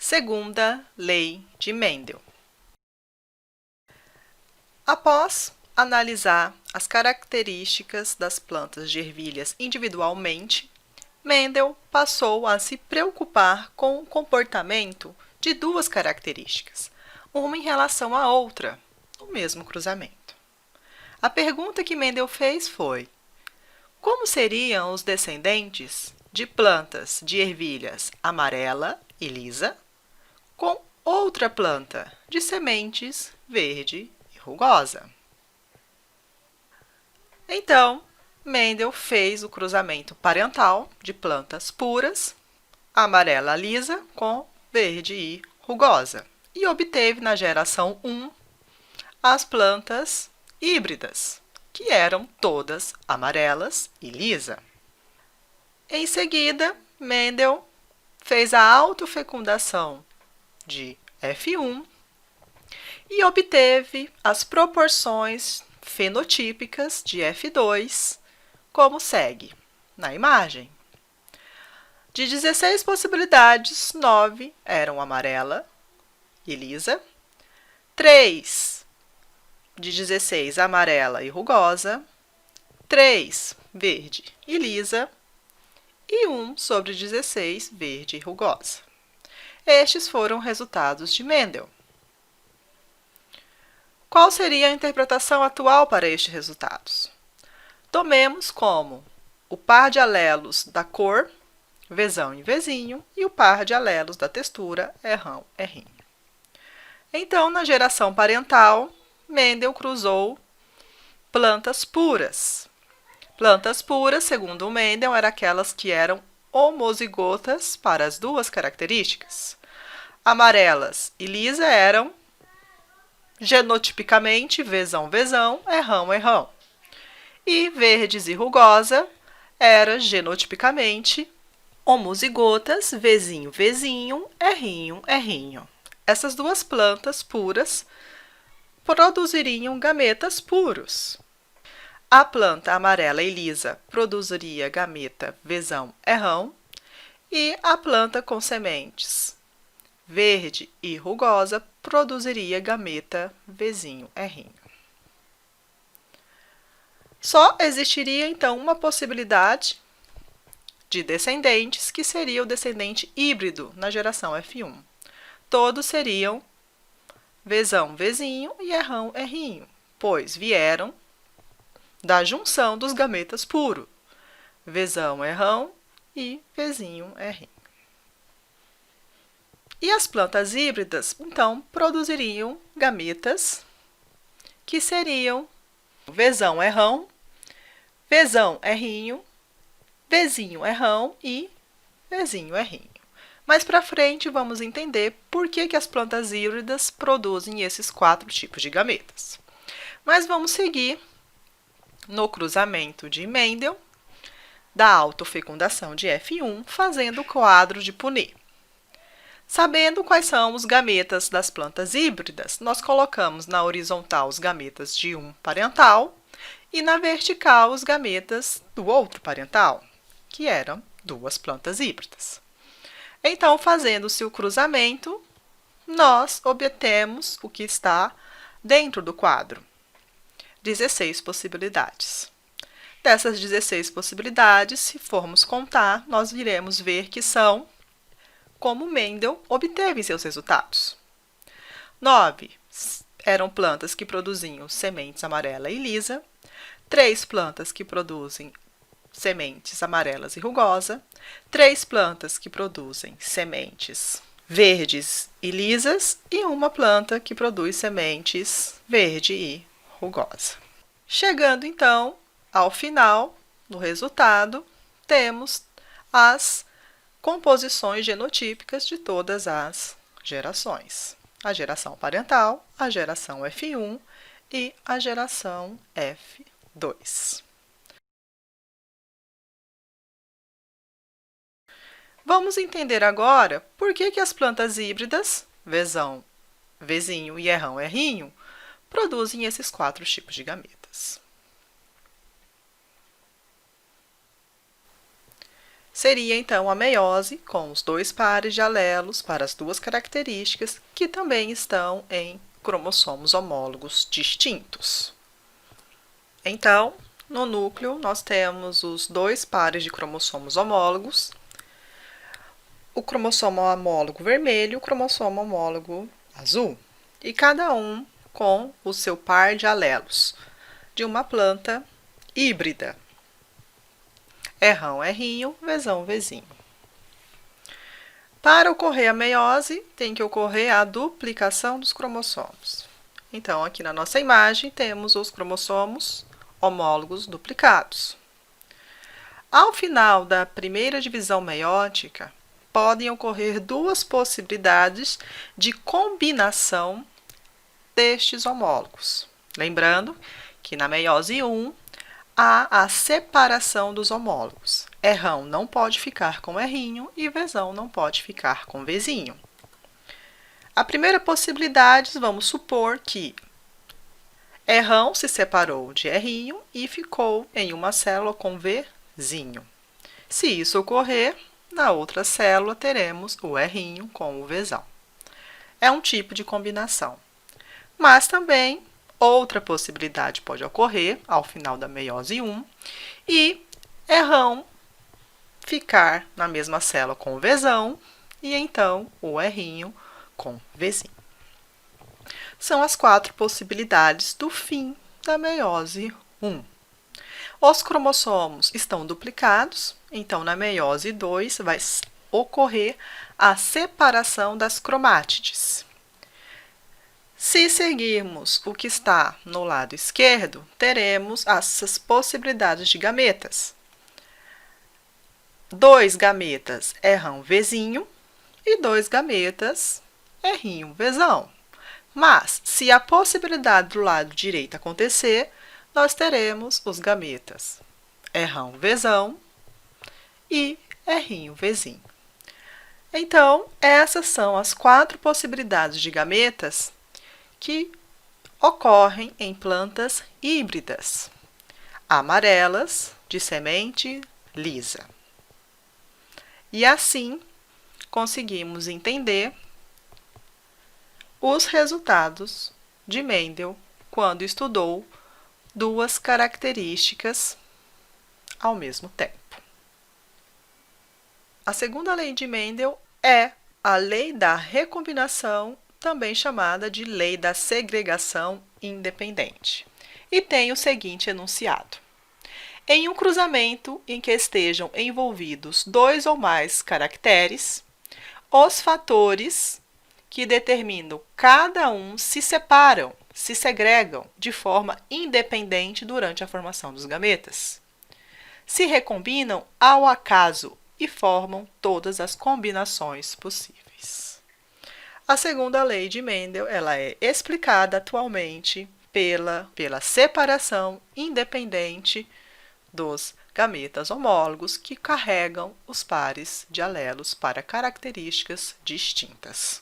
Segunda lei de Mendel. Após analisar as características das plantas de ervilhas individualmente, Mendel passou a se preocupar com o comportamento de duas características, uma em relação à outra, no mesmo cruzamento. A pergunta que Mendel fez foi: como seriam os descendentes de plantas de ervilhas amarela e lisa com outra planta de sementes verde e rugosa? Então, Mendel fez o cruzamento parental de plantas puras, amarela lisa com verde e rugosa, e obteve na geração 1 as plantas híbridas, que eram todas amarelas e lisa. Em seguida, Mendel fez a autofecundação de F1 e obteve as proporções fenotípicas de F2, como segue na imagem. De 16 possibilidades, 9 eram amarela e lisa, 3 de 16 amarela e rugosa, 3 verde e lisa e 1 sobre 16 verde e rugosa. Estes foram resultados de Mendel. Qual seria a interpretação atual para estes resultados? Tomemos como o par de alelos da cor, Vzão e Vzinho, e o par de alelos da textura, Rão, Rinho. Então, na geração parental, Mendel cruzou plantas puras. Plantas puras, segundo Mendel, eram aquelas que eram homozigotas para as duas características. Amarelas e lisa eram genotipicamente Vzão, Rão, Rão. E verdes e rugosa era genotipicamente homozigotas Vzinho, Rinho, Rinho. Essas duas plantas puras produziriam gametas puros. A planta amarela e lisa produziria gameta Vzão, Rão, e a planta com sementes verde e rugosa produziria gameta Vzinho, Rinho. Só existiria, então, uma possibilidade de descendentes, que seria o descendente híbrido na geração F1. Todos seriam Vzão, Vzinho e Rão, Rinho, pois vieram da junção dos gametas puros, Vzão, Rão e Vzinho, Rinho. E as plantas híbridas, então, produziriam gametas que seriam Vzão, Rão, Vzão, Rinho, Vzinho, Rão e Vzinho, Rinho. Mais para frente, vamos entender por que as plantas híbridas produzem esses 4 tipos de gametas. Mas vamos seguir no cruzamento de Mendel, da autofecundação de F1, fazendo o quadro de Punnett. Sabendo quais são os gametas das plantas híbridas, nós colocamos na horizontal os gametas de um parental e na vertical os gametas do outro parental, que eram duas plantas híbridas. Então, fazendo-se o cruzamento, nós obtemos o que está dentro do quadro: 16 possibilidades. Dessas 16 possibilidades, se formos contar, nós iremos ver que são como Mendel obteve seus resultados. 9 eram plantas que produziam sementes amarela e lisa, 3 plantas que produzem sementes amarelas e rugosa, 3 plantas que produzem sementes verdes e lisas e uma planta que produz sementes verde e rugosa. Chegando, então, ao final, no resultado, temos as composições genotípicas de todas as gerações: a geração parental, a geração F1 e a geração F2. Vamos entender agora por que as plantas híbridas, Vzão, Vzinho e Rão, Rinho, produzem esses 4 tipos de gametas. seria então a meiose com os dois pares de alelos para as duas características que também estão em cromossomos homólogos distintos. Então, no núcleo, nós temos os dois pares de cromossomos homólogos, o cromossomo homólogo vermelho e o cromossomo homólogo azul, e cada um com o seu par de alelos de uma planta híbrida. Rão, Rinho, Vzão, Vzinho. Para ocorrer a meiose, tem que ocorrer a duplicação dos cromossomos. Então, aqui na nossa imagem, temos os cromossomos homólogos duplicados. Ao final da primeira divisão meiótica, podem ocorrer duas possibilidades de combinação destes homólogos. Lembrando que na meiose 1, há a separação dos homólogos. Rão não pode ficar com Rinho e Vzão não pode ficar com Vzinho. A primeira possibilidade, vamos supor que Rão se separou de Rinho e ficou em uma célula com Vzinho. Se isso ocorrer, na outra célula teremos o Rinho com o Vzão. É um tipo de combinação. Mas também outra possibilidade pode ocorrer ao final da meiose 1 e Rão ficar na mesma célula com o Vzão e então o Rinho com Vzinho. São as 4 possibilidades do fim da meiose 1. Os cromossomos estão duplicados, então na meiose 2 vai ocorrer a separação das cromátides. Se seguirmos o que está no lado esquerdo, teremos essas possibilidades de gametas. 2 gametas Rão, Vzinho e 2 gametas Rinho, Vzão. Mas, se a possibilidade do lado direito acontecer, nós teremos os gametas Rão, Vzão e Rinho, Vzinho. Então, essas são as 4 possibilidades de gametas que ocorrem em plantas híbridas, amarelas, de semente lisa. E assim, conseguimos entender os resultados de Mendel quando estudou 2 características ao mesmo tempo. A segunda lei de Mendel é a lei da recombinação, também chamada de lei da segregação independente, e tem o seguinte enunciado: em um cruzamento em que estejam envolvidos 2 ou mais caracteres, os fatores que determinam cada um se separam, se segregam de forma independente durante a formação dos gametas. Se recombinam ao acaso e formam todas as combinações possíveis. A segunda lei de Mendel, ela é explicada atualmente pela separação independente dos gametas homólogos que carregam os pares de alelos para características distintas.